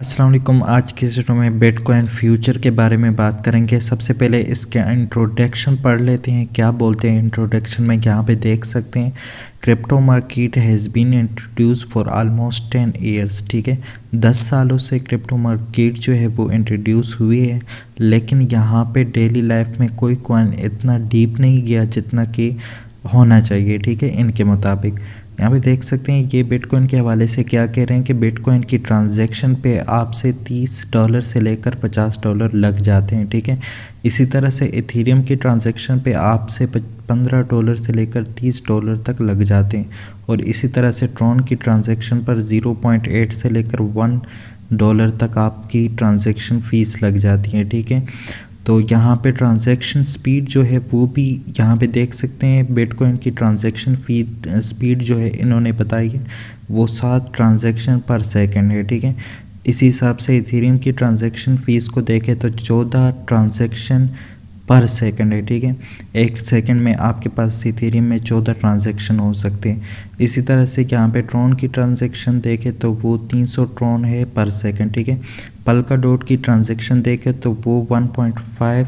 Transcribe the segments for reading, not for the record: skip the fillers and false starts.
अस्सलाम वालेकुम। आज की इस वीडियो में बिटकॉइन फ्यूचर के बारे में बात करेंगे। सबसे पहले इसके इंट्रोडक्शन पढ़ लेते हैं। क्या बोलते हैं इंट्रोडक्शन में, यहाँ पे देख सकते हैं crypto market has been introduce for almost 10 years. ठीक है, 10 सालों से क्रिप्टो मार्केट जो है वो इंट्रोड्यूस हुई है, लेकिन यहाँ पे डेली लाइफ में कोई कॉइन इतना डीप नहीं गया जितना कि होना चाहिए। ठीक है, इनके मुताबिक यहाँ पे देख सकते हैं ये बिटकॉइन के हवाले से क्या कह रहे हैं कि बिटकॉइन की ट्रांजैक्शन पे आपसे $30 से लेकर $50 लग जाते हैं। ठीक है, इसी तरह से इथेरियम की ट्रांजैक्शन पे आपसे $15 से लेकर $30 तक लग जाते हैं, और इसी तरह से ट्रॉन की ट्रांजैक्शन पर 0.8 से लेकर $1 तक आपकी ट्रांजैक्शन फ़ीस लग जाती है। ठीक है, तो यहाँ पे ट्रांजैक्शन स्पीड जो है वो भी यहाँ पे देख सकते हैं। बिटकॉइन की ट्रांजैक्शन स्पीड जो है इन्होंने बताई है वो 7 ट्रांजैक्शन पर सेकंड है। ठीक है, इसी हिसाब से इथेरियम की ट्रांजैक्शन फ़ीस को देखें तो 14 ट्रांजैक्शन पर सेकंड है। ठीक है, एक सेकंड में आपके पास इथेरियम में 14 ट्रांजैक्शन हो सकते हैं। इसी तरह से यहाँ पे ट्रॉन की ट्रांजैक्शन देखें तो वो 300 ट्रॉन है पर सेकंड। ठीक है, पल्काडॉट की ट्रांजैक्शन देखें तो वो 1.5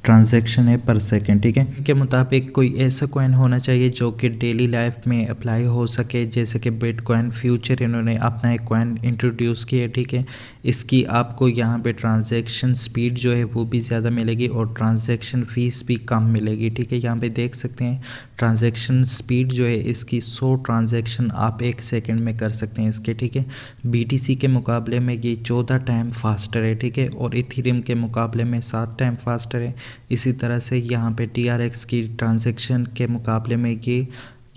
ट्रांजैक्शन है पर सेकंड। ठीक है, के मुताबिक कोई ऐसा कॉइन होना चाहिए जो कि डेली लाइफ में अप्लाई हो सके, जैसे कि बिटकॉइन फ्यूचर इन्होंने अपना एक कॉइन इंट्रोड्यूस किया। ठीक है, इसकी आपको यहाँ पे ट्रांजैक्शन स्पीड जो है वो भी ज़्यादा मिलेगी और ट्रांजैक्शन फ़ीस भी कम मिलेगी। ठीक है, यहाँ पे देख सकते हैं ट्रांजैक्शन स्पीड जो है इसकी 100 ट्रांजैक्शन आप एक सेकेंड में कर सकते हैं इसके। ठीक है, BTC के मुकाबले में ये 14 टाइम फास्टर है। ठीक है, और इथेरियम के मुकाबले में 7 टाइम फास्टर है। इसी तरह से यहाँ पे TRX की ट्रांजैक्शन के मुकाबले में ये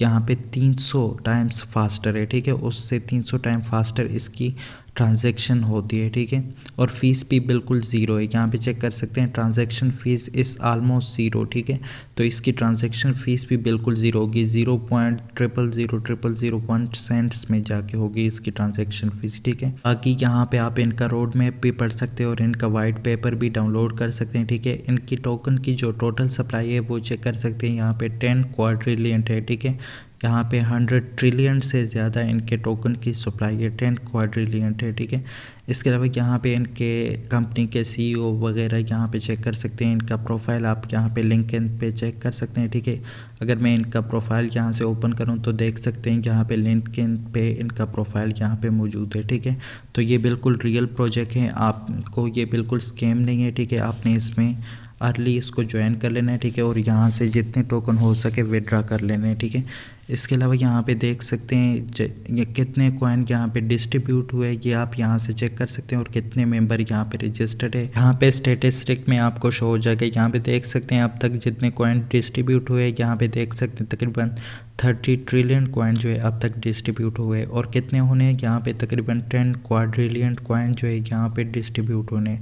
यहाँ पे 300 टाइम्स फास्टर है। ठीक है, उससे 300 टाइम फास्टर इसकी ट्रांजैक्शन होती है। ठीक है, और फीस भी बिल्कुल ज़ीरो है। यहाँ पे चेक कर सकते हैं ट्रांजैक्शन फ़ीस इस ऑलमोस्ट ज़ीरो। ठीक है, तो इसकी ट्रांजैक्शन फ़ीस भी बिल्कुल ज़ीरो होगी, 0.0000001 सेंट्स में जाके होगी इसकी ट्रांजैक्शन फ़ीस। ठीक है, बाकी यहाँ पे आप इनका रोड मैप भी पढ़ सकते हैं और इनका वाइट पेपर भी डाउनलोड कर सकते हैं। ठीक है, इनकी टोकन की जो टोटल सप्लाई है वो चेक कर सकते हैं। यहाँ पे 10 क्वाड्रिलियन है। ठीक है, यहाँ पे 100 ट्रिलियन से ज़्यादा इनके टोकन की सप्लाई है, 10 क्वाड्रिलियन है। ठीक है, इसके अलावा यहाँ पे इनके कंपनी के CEO वगैरह यहाँ पे चेक कर सकते हैं। इनका प्रोफाइल आप यहाँ पे लिंक्डइन पे चेक कर सकते हैं। ठीक है, अगर मैं इनका प्रोफाइल यहाँ से ओपन करूँ तो देख सकते हैं यहाँ पे लिंक्डइन पे इनका प्रोफाइल यहाँ पे मौजूद है। ठीक है, तो ये बिल्कुल रियल प्रोजेक्ट है, आपको ये बिल्कुल स्कैम नहीं है। ठीक है, आपने इसमें अर्ली इसको ज्वाइन कर लेना है। ठीक है, और यहाँ से जितने टोकन हो सके विड्रा कर लेने हैं। ठीक है, इसके अलावा यहाँ पे देख सकते हैं ये कितने कॉइन यहाँ पे डिस्ट्रीब्यूट हुए ये आप यहाँ से चेक कर सकते हैं, और कितने मेंबर यहाँ पे रजिस्टर्ड है। यहाँ पे स्टेटिस्टिक में आपको शो हो जाएगा। यहाँ पे देख सकते हैं अब तक जितने कॉइन डिस्ट्रीब्यूट हुए यहाँ पे देख सकते हैं तकरीबन 30 ट्रिलियन कॉइन जो है अब तक डिस्ट्रीब्यूट हुए, और कितने होने हैं यहाँ पे तकरीबन 10 क्वाड्रिलियन कॉइन जो है यहाँ पे डिस्ट्रीब्यूट होने।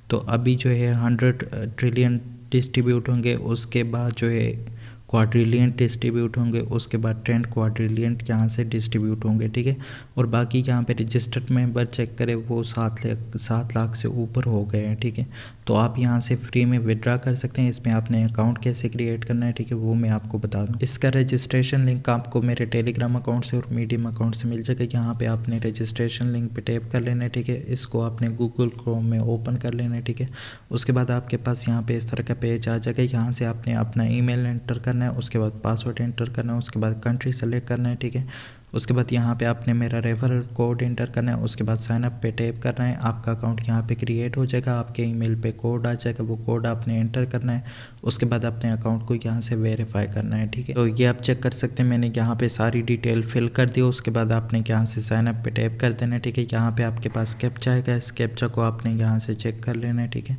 तो अभी जो है 100 ट्रिलियन डिस्ट्रीब्यूट होंगे, उसके बाद जो है क्वाड्रिलियन डिस्ट्रीब्यूट होंगे, उसके बाद 10 क्वाड्रिलियन यहाँ से डिस्ट्रीब्यूट होंगे। ठीक है, और बाकी यहाँ पे रजिस्टर्ड मेंबर चेक करें वो 7 लाख से ऊपर हो गए हैं। ठीक है, तो आप यहाँ से फ्री में विड्रा कर सकते हैं। इसमें आपने अकाउंट कैसे क्रिएट करना है, ठीक है, वो मैं आपको बता दूँ। इसका रजिस्ट्रेशन लिंक आपको मेरे टेलीग्राम अकाउंट से और मीडियम अकाउंट से मिल जाएगा। यहाँ पे आपने रजिस्ट्रेशन लिंक पे टैप कर लेना है। ठीक है, इसको आपने गूगल क्रोम में ओपन कर लेना है। ठीक है, उसके बाद आपके पास यहाँ पे इस तरह का पेज आ जाएगा। यहाँ से आपने अपना ईमेल एंटर करना है, उसके बाद पासवर्ड एंटर करना है, उसके बाद कंट्री सेलेक्ट करना है। ठीक है, उसके बाद यहाँ पे आपने मेरा रेफरल कोड एंटर करना है, उसके बाद साइन अप पे टैप करना है। आपका अकाउंट यहाँ पे क्रिएट हो जाएगा, आपके ईमेल पे कोड आ जाएगा, वो कोड आपने एंटर करना है। उसके बाद अपने अकाउंट को यहाँ से वेरीफाई करना है। ठीक है, तो ये आप चेक कर सकते हैं मैंने यहाँ पे सारी डिटेल फिल कर दी। उसके बाद आपने यहाँ से साइन अप पे टैप कर देना है। ठीक है, यहाँ पे आपके पास कैप्चा आएगा, इस कैप्चा को आपने यहाँ से चेक कर लेना है। ठीक है,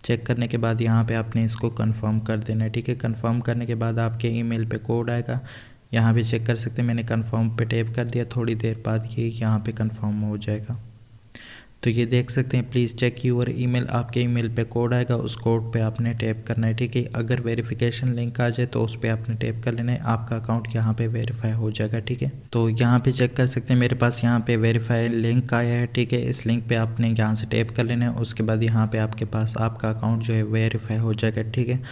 चेक करने के बाद यहाँ पे आपने इसको कंफर्म कर देना है। ठीक है, कंफर्म करने के बाद आपके ईमेल पे कोड आएगा, यहाँ पे चेक कर सकते हैं मैंने कंफर्म पे टैप कर दिया। थोड़ी देर बाद ये यहाँ पे कंफर्म हो जाएगा। तो ये देख सकते हैं प्लीज़ चेक यूर ईमेल, आपके ईमेल पे कोड आएगा, उस कोड पे आपने टैप करना है। ठीक है, अगर वेरिफिकेशन लिंक आ जाए तो उस पर आपने टैप कर लेना है, आपका अकाउंट यहाँ पे वेरीफाई हो जाएगा। ठीक है, तो यहाँ पे चेक कर सकते हैं मेरे पास यहाँ पे वेरीफाई लिंक आया है। ठीक है, इस लिंक पे आपने यहाँ से टैप कर लेना है, उसके बाद यहाँ पे आपके पास आपका अकाउंट जो है वेरीफाई हो जाएगा। ठीक है,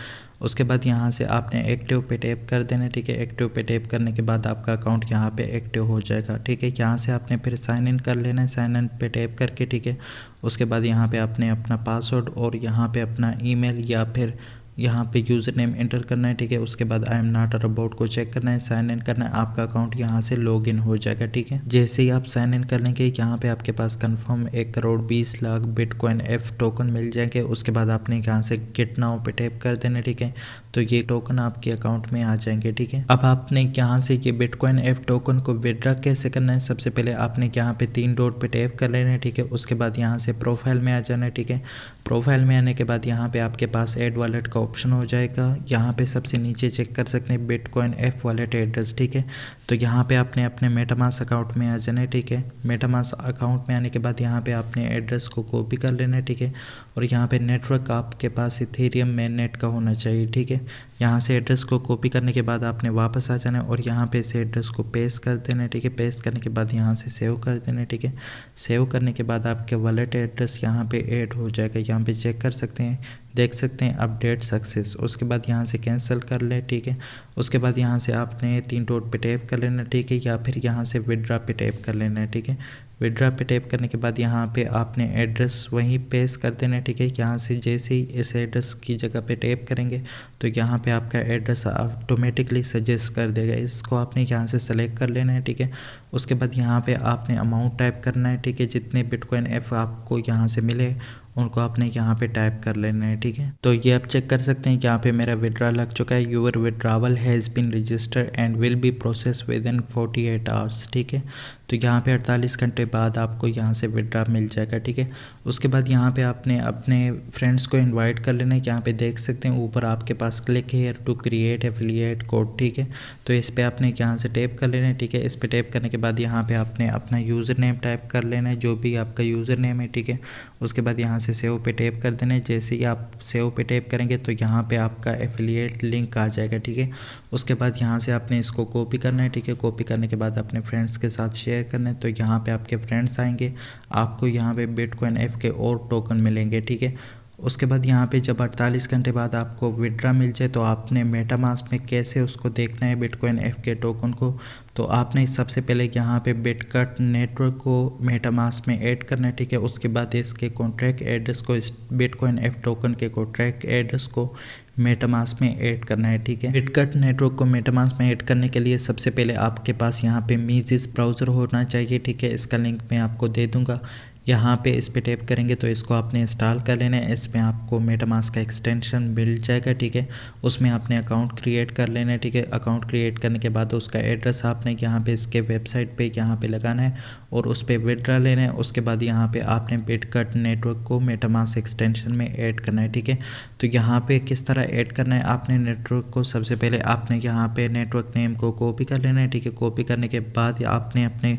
उसके बाद यहाँ से आपने एक्टिव पे टैप कर देना, ठीक है। एक्टिव पे टैप करने के बाद आपका अकाउंट यहाँ पे एक्टिव हो जाएगा, ठीक है। यहाँ से आपने फिर साइन इन कर लेना है, साइन इन पे टैप करके, ठीक है। उसके बाद यहाँ पे आपने अपना पासवर्ड और यहाँ पे अपना ईमेल या फिर यहाँ पे यूज़र नेम एंटर करना है, ठीक है। उसके बाद I am not a robot को चेक करना है, साइन इन करना है, आपका अकाउंट यहाँ से लॉग इन हो जाएगा, ठीक है। जैसे ही आप साइन इन कर लेंगे यहाँ पे आपके पास कंफर्म 1,20,00,000 बिटकॉइन एफ टोकन मिल जाएंगे। उसके बाद आपने यहाँ से गेट नाउ पे टैप कर देना, ठीक है। तो ये टोकन आपके अकाउंट में आ जाएंगे, ठीक है। अब आपने यहाँ से ये बिटकॉइन एफ टोकन को विड्रॉ कैसे करना है, सबसे पहले आपने यहाँ पे 3 डॉट पे टैप कर लेना है, ठीक है। उसके बाद यहाँ से प्रोफाइल में आ जाना है, ठीक है। प्रोफाइल में आने के बाद यहाँ पे आपके पास ऐड वॉलेट का ऑप्शन हो जाएगा। यहाँ पे सबसे नीचे चेक कर सकते हैं बिटकॉइन एफ वॉलेट एड्रेस, ठीक है। तो यहाँ पे आपने अपने मेटामास्क अकाउंट में आ जाना है, ठीक है। मेटामास्क अकाउंट में आने के बाद यहाँ पे आपने एड्रेस को कॉपी कर लेना है, ठीक है। और यहाँ पे नेटवर्क आपके पास इथेरियम मेन नेट का होना चाहिए, ठीक है। यहाँ से एड्रेस को कॉपी करने के बाद आपने वापस आ जाना है और यहाँ पे से एड्रेस को पेस्ट कर देना है, ठीक है। पेस्ट करने के बाद यहाँ से सेव कर देना है, ठीक है। सेव करने के बाद आपके वॉलेट एड्रेस यहाँ पे ऐड हो जाएगा। यहाँ पे चेक कर सकते हैं, देख सकते हैं अपडेट सक्सेस। उसके बाद यहाँ से कैंसिल कर ले, ठीक है। उसके बाद यहाँ से आपने 3 डॉट पे टैप कर लेना, ठीक है। या फिर यहाँ से विड्रॉ पे टैप कर लेना है, ठीक है। विड्रॉ पे टैप करने के बाद यहाँ पे आपने एड्रेस वहीं पेस्ट कर देना है, ठीक है। यहाँ से जैसे ही इस एड्रेस की जगह पे टैप करेंगे तो यहाँ पे आपका एड्रेस ऑटोमेटिकली सजेस्ट कर देगा। इसको आपने यहाँ से सेलेक्ट कर लेना है, ठीक है। उसके बाद यहाँ पे आपने अमाउंट टाइप करना है, ठीक है। जितने बिटकॉइन एफ आपको यहाँ से मिले उनको आपने यहाँ पे टाइप कर लेना है, ठीक है। तो ये आप चेक कर सकते हैं कि यहाँ पे मेरा विड्रॉ लग चुका है। Your withdrawal has been registered and will be process within 48 hours, ठीक है। तो यहाँ पे 48 घंटे बाद आपको यहाँ से विड्रॉ मिल जाएगा, ठीक है। उसके बाद यहाँ पे आपने अपने फ्रेंड्स को इनवाइट कर लेना है। यहाँ पे देख सकते हैं ऊपर आपके पास click here to create affiliate code, ठीक है। तो इस पर आपने यहाँ से टैप कर लेना है, ठीक है। इस पर टैप करने के बाद यहाँ पे आपने अपना यूज़र नेम टाइप कर लेना है, जो भी आपका यूज़र नेम है, ठीक है। उसके बाद यहाँ से सेव पे टैप कर देना है। जैसे ही आप सेव पे टैप करेंगे तो यहाँ पे आपका एफिलिएट लिंक आ जाएगा, ठीक है। उसके बाद यहाँ से आपने इसको कॉपी करना है, ठीक है। कॉपी करने के बाद अपने फ्रेंड्स के साथ शेयर करना है। तो यहाँ पे आपके फ्रेंड्स आएंगे, आपको यहाँ पे बिटकॉइन एफ के और टोकन मिलेंगे, ठीक है। उसके बाद यहाँ पे जब 48 घंटे बाद आपको विड्रॉ मिल जाए तो आपने मेटामास्क में कैसे उसको देखना है बिटकॉइन एफ के टोकन को। तो आपने सबसे पहले यहाँ पे बिटकट नेटवर्क को मेटामास्क में ऐड करना है, ठीक है। उसके बाद इसके कॉन्ट्रैक्ट एड्रेस को, इस बिटकॉइन एफ टोकन के कॉन्ट्रैक्ट एड्रेस को मेटामास्क में ऐड करना है, ठीक है। बिटकट नेटवर्क को मेटामास्क में ऐड करने के लिए सबसे पहले आपके पास यहाँ पे मीजिस ब्राउज़र होना चाहिए, ठीक है। इसका लिंक मैं आपको दे दूँगा। यहाँ पे इस पे टैप करेंगे तो इसको आपने इंस्टॉल कर लेना है। इसमें आपको मेटामास्क का एक्सटेंशन मिल जाएगा, ठीक है। उसमें आपने अकाउंट क्रिएट कर लेना है, ठीक है। अकाउंट क्रिएट करने के बाद उसका एड्रेस आपने यहाँ पे इसके वेबसाइट पे यहाँ पे लगाना है और उस पर विड्रॉ लेना है। उसके बाद यहाँ पे आपने बिटकट नेटवर्क को मेटामास्क एक्सटेंशन में ऐड करना है, ठीक है। तो यहाँ पे किस तरह ऐड करना है आपने नेटवर्क को, सबसे पहले आपने यहाँ पे नेटवर्क नेम को कॉपी कर लेना है, ठीक है। कॉपी करने के बाद आपने अपने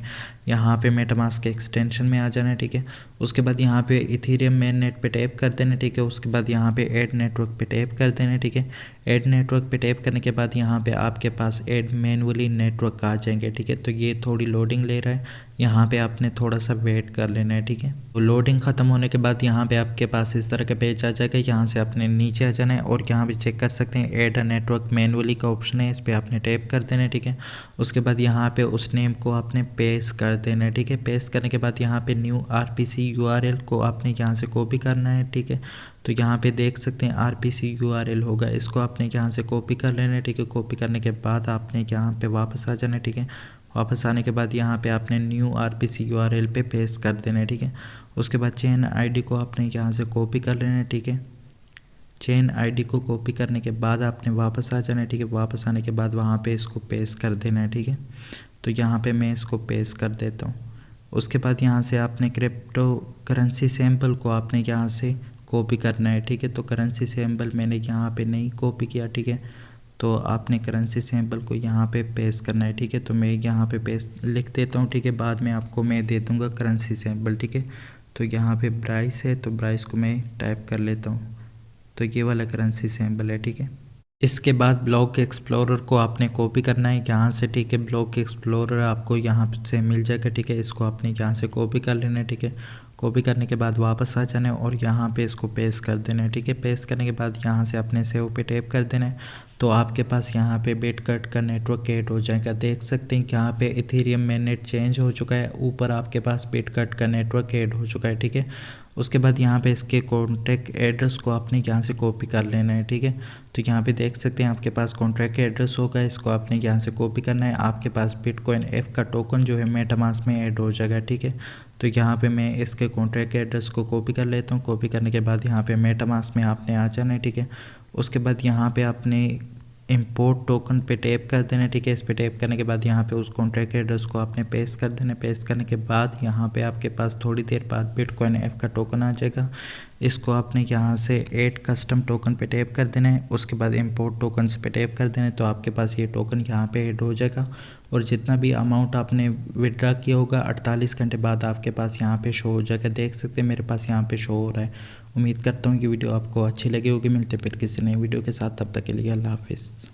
यहाँ पे मेटामास्क के एक्सटेंशन में आ जाना है, ठीक है। उसके बाद यहाँ पे इथेरियम मेन नेट पे टैप कर देना, ठीक है। उसके बाद यहाँ पे ऐड नेटवर्क पे टैप कर देना, ठीक है। ऐड नेटवर्क पे टैप करने के बाद यहाँ पे आपके पास ऐड मैनुअली नेटवर्क आ जाएंगे, ठीक है। तो ये थोड़ी लोडिंग ले रहा है, यहाँ पे आपने थोड़ा सा वेट कर लेना है, ठीक है। तो लोडिंग ख़त्म होने के बाद यहाँ पे आपके पास इस तरह का पेज आ जाएगा। यहाँ से आपने नीचे आ जाना है और यहाँ पे चेक कर सकते हैं ऐड अ नेटवर्क मैनुअली का ऑप्शन है, इस पर आपने टैप कर देना है, ठीक है। उसके बाद यहाँ पे उस नेम को आपने पेस्ट कर देना है, ठीक है। पेस्ट करने के बाद यहाँ पे न्यू RPC URL को आपने यहाँ से कॉपी करना है, ठीक है। तो यहाँ पे देख सकते हैं RPC URL होगा, इसको आपने यहाँ से कॉपी कर लेना है, ठीक है। कॉपी करने के बाद आपने यहाँ पे वापस आ जाना है, ठीक है। वापस आने के बाद यहाँ पे आपने न्यू RPC URL पे पेस्ट कर देना है, ठीक है। उसके बाद चेन ID को आपने यहाँ से कॉपी कर लेना है, ठीक है। चेन ID को कॉपी करने के बाद आपने वापस आ जाना है, ठीक है। वापस आने के बाद वहाँ पे इसको पेस्ट कर देना है, ठीक है। तो यहाँ पे मैं इसको पेस्ट कर देता हूँ। उसके बाद यहाँ से आपने क्रिप्टो करेंसी सैम्पल को आपने यहाँ से कॉपी करना है, ठीक है। तो करेंसी सैम्पल मैंने यहाँ पे नहीं कॉपी किया, ठीक है। तो आपने करेंसी सैम्पल को यहाँ पे पेस्ट करना है, ठीक है। तो मैं यहाँ पे पेस्ट लिख देता हूँ, ठीक है। बाद में आपको मैं दे दूँगा करेंसी सैम्पल, ठीक है। तो यहाँ पे प्राइस है, तो प्राइस को मैं टाइप कर लेता हूँ। तो ये वाला करेंसी सैम्पल है, ठीक है। इसके बाद ब्लॉक एक्सप्लोरर को आपने कॉपी करना है यहाँ से, ठीक है। ब्लॉक एक्सप्लोरर आपको यहाँ से मिल जाएगा, ठीक है। इसको आपने यहाँ से कॉपी कर लेना है, ठीक है। कॉपी करने के बाद वापस आ जाना है और यहाँ पे इसको पेस्ट कर देना है। ठीक है, पेस्ट करने के बाद यहाँ से अपने सेव पे टैप कर देना है। तो आपके पास यहाँ पे बिटकट का नेटवर्क ऐड हो जाएगा। देख सकते हैं कि यहाँ पे इथेरियम मेननेट चेंज हो चुका है, ऊपर आपके पास बिटकट का नेटवर्क ऐड हो चुका है। ठीक है, उसके बाद यहाँ पे इसके कॉन्टैक्ट एड्रेस को आपने यहाँ से कॉपी कर लेना है। ठीक है, तो यहाँ पे देख सकते हैं आपके पास कॉन्ट्रैक्ट एड्रेस होगा, इसको आपने यहाँ से कॉपी करना है। आपके पास बिटकॉइन एफ का टोकन जो है मेटामास्क में ऐड हो जाएगा। ठीक है, तो यहाँ पे मैं इसके कॉन्ट्रैक्ट एड्रेस को कॉपी कर लेता हूँ। कॉपी करने के बाद यहाँ पे मेटामास्क में आपने आ जाना है। ठीक है, उसके बाद यहाँ पे आपने इंपोर्ट टोकन पे टैप कर देना है। ठीक है, इस पे टैप करने के बाद यहाँ पे उस कॉन्ट्रैक्ट एड्रेस को आपने पेस्ट कर देना है। पेस्ट करने के बाद यहाँ पे आपके पास थोड़ी देर बाद बिटकॉइन एफ का टोकन आ जाएगा। इसको आपने यहाँ से ऐड कस्टम टोकन पे टैप कर देना है। उसके बाद इंपोर्ट टोकन्स पे टैप कर देना है। तो आपके पास ये टोकन यहाँ पे ऐड हो जाएगा और जितना भी अमाउंट आपने विड्रा किया होगा 48 घंटे बाद आपके पास यहाँ पे शो हो जाएगा। देख सकते हैं मेरे पास यहाँ पे शो हो रहा है। उम्मीद करता हूँ कि वीडियो आपको अच्छी लगी होगी। मिलते फिर किसी नई वीडियो के साथ, तब तक के लिए अल्लाह हाफिज़।